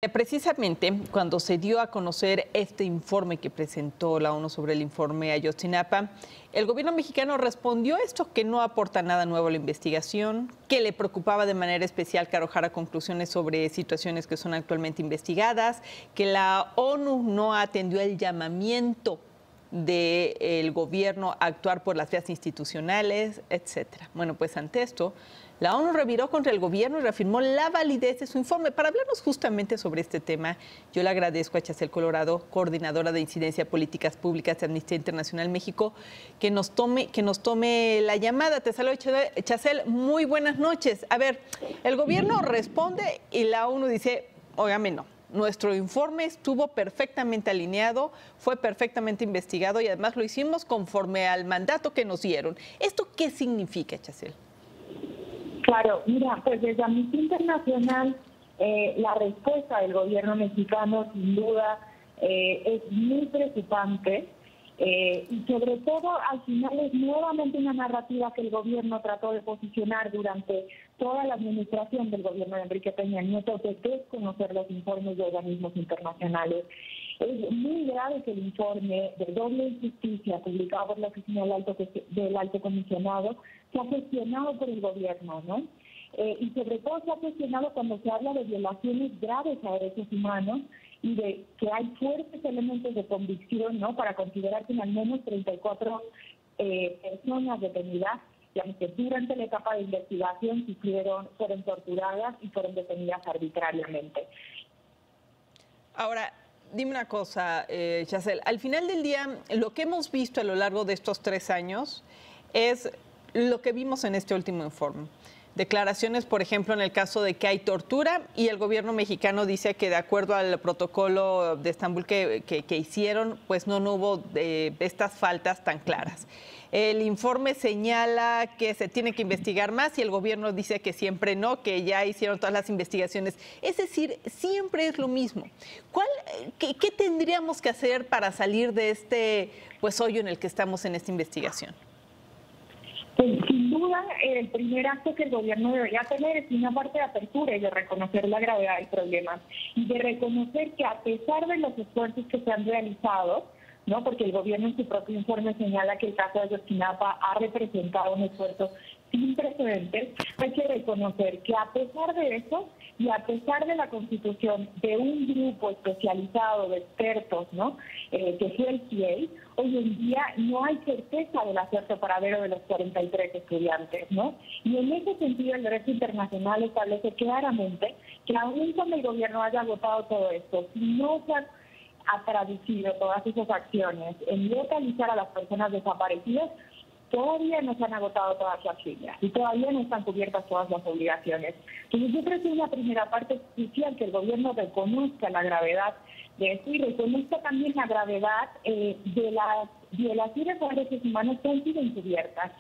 Precisamente cuando se dio a conocer este informe que presentó la ONU sobre el informe Ayotzinapa, el gobierno mexicano respondió esto, que no aporta nada nuevo a la investigación, que le preocupaba de manera especial que arrojara conclusiones sobre situaciones que son actualmente investigadas, que la ONU no atendió el llamamiento del gobierno a actuar por las vías institucionales, etcétera. Bueno, pues ante esto, la ONU reviró contra el gobierno y reafirmó la validez de su informe. Para hablarnos justamente sobre este tema, yo le agradezco a Chacel Colorado, coordinadora de Incidencia Políticas Públicas de Amnistía Internacional México, que nos tome la llamada. Te saludo, Chacel, muy buenas noches. A ver, el gobierno responde y la ONU dice, óigame, no. Nuestro informe estuvo perfectamente alineado, fue perfectamente investigado y además lo hicimos conforme al mandato que nos dieron. ¿Esto qué significa, Chacel? Claro, mira, pues desde Amnistía Internacional la respuesta del gobierno mexicano sin duda es muy preocupante y sobre todo al final es nuevamente una narrativa que el gobierno trató de posicionar durante toda la administración del gobierno de Enrique Peña Nieto, de desconocer los informes de organismos internacionales. Es muy grave que el informe de doble injusticia publicado por la Oficina del Alto Comisionado se ha cuestionado por el gobierno, ¿no? Y sobre todo se ha cuestionado cuando se habla de violaciones graves a derechos humanos y de que hay fuertes elementos de convicción, ¿no?, para considerar que al menos 34 personas detenidas, que durante la etapa de investigación fueron torturadas y fueron detenidas arbitrariamente. Ahora, dime una cosa, Chacel, al final del día, lo que hemos visto a lo largo de estos 3 años es lo que vimos en este último informe. Declaraciones, por ejemplo, en el caso de que hay tortura y el gobierno mexicano dice que de acuerdo al protocolo de Estambul que hicieron, pues no hubo estas faltas tan claras. El informe señala que se tiene que investigar más y el gobierno dice que siempre no, que ya hicieron todas las investigaciones. Es decir, siempre es lo mismo. ¿Qué tendríamos que hacer para salir de este hoyo en el que estamos en esta investigación? Pues, sin duda, el primer acto que el gobierno debería tener es una parte de apertura y de reconocer la gravedad del problema y de reconocer que a pesar de los esfuerzos que se han realizado, ¿no?, porque el gobierno en su propio informe señala que el caso de Ayotzinapa ha representado un esfuerzo sin precedentes, hay que reconocer que a pesar de eso y a pesar de la constitución de un grupo especializado de expertos, ¿no?, que fue el CIEI, hoy en día no hay certeza del acierto paradero de los 43 estudiantes, ¿no? Y en ese sentido el derecho internacional establece claramente que aún cuando el gobierno haya agotado todo esto, si no se ha traducido todas esas acciones en localizar a las personas desaparecidas, todavía no se han agotado todas las líneas y todavía no están cubiertas todas las obligaciones. Entonces yo creo que es una primera parte crucial que el gobierno reconozca la gravedad de esto y reconozca también la gravedad de las violaciones a derechos humanos que han sido encubiertas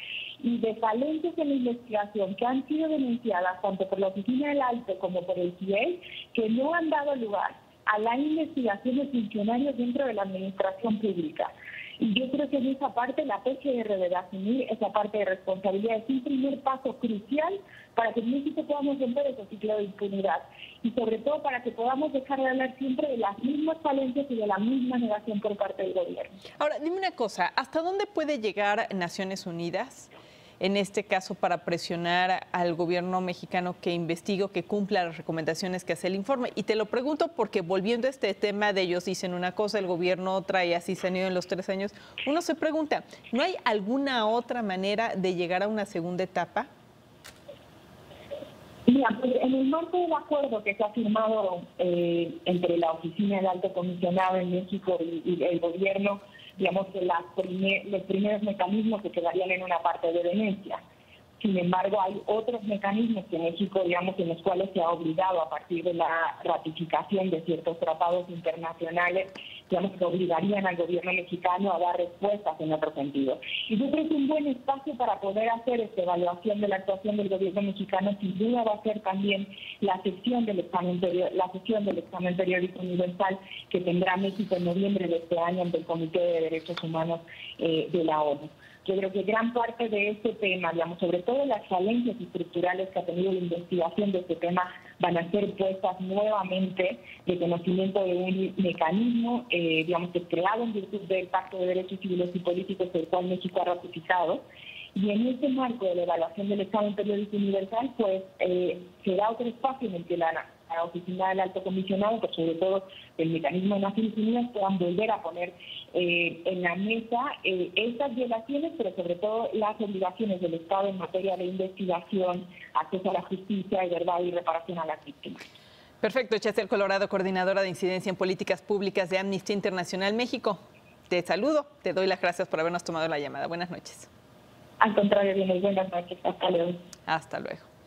y de falencias en la investigación que han sido denunciadas tanto por la Oficina del Alto como por el CIEI, que no han dado lugar a la investigación de funcionarios dentro de la administración pública. Y yo creo que en esa parte la PGR debe asumir esa parte de responsabilidad. Es un primer paso crucial para que en México podamos romper ese ciclo de impunidad y sobre todo para que podamos dejar de hablar siempre de las mismas falencias y de la misma negación por parte del gobierno. Ahora, dime una cosa, ¿hasta dónde puede llegar Naciones Unidas en este caso para presionar al gobierno mexicano que investigue o que cumpla las recomendaciones que hace el informe? Y te lo pregunto porque volviendo a este tema de ellos dicen una cosa, el gobierno otra y así se han ido en los 3 años, uno se pregunta, ¿no hay alguna otra manera de llegar a una segunda etapa? Mira, pues en el marco del acuerdo que se ha firmado entre la Oficina del Alto Comisionado en México y el gobierno, digamos que los primeros mecanismos se quedarían en una parte de Venecia. Sin embargo, hay otros mecanismos que México, digamos, en los cuales se ha obligado a partir de la ratificación de ciertos tratados internacionales, digamos, que obligarían al gobierno mexicano a dar respuestas en otro sentido. Y yo creo que un buen espacio para poder hacer esta evaluación de la actuación del gobierno mexicano sin duda va a ser también la sesión del examen periódico universal que tendrá México en noviembre de este año ante el Comité de Derechos Humanos de la ONU. Yo creo que gran parte de este tema, digamos, sobre todo las falencias estructurales que ha tenido la investigación de este tema, van a ser puestas nuevamente de conocimiento de un mecanismo, digamos, que creado en virtud del Pacto de Derechos Civiles y Políticos, el cual México ha ratificado. Y en este marco de la evaluación del examen periódico universal, pues será otro espacio en el que la Oficina del Alto Comisionado, pero sobre todo el mecanismo de Naciones Unidas, puedan volver a poner en la mesa estas violaciones, pero sobre todo las obligaciones del Estado en materia de investigación, acceso a la justicia, y verdad y reparación a las víctimas. Perfecto. Chastel Colorado, coordinadora de incidencia en políticas públicas de Amnistía Internacional México. Te saludo, te doy las gracias por habernos tomado la llamada. Buenas noches. Al contrario, bien, buenas noches. Hasta luego. Hasta luego.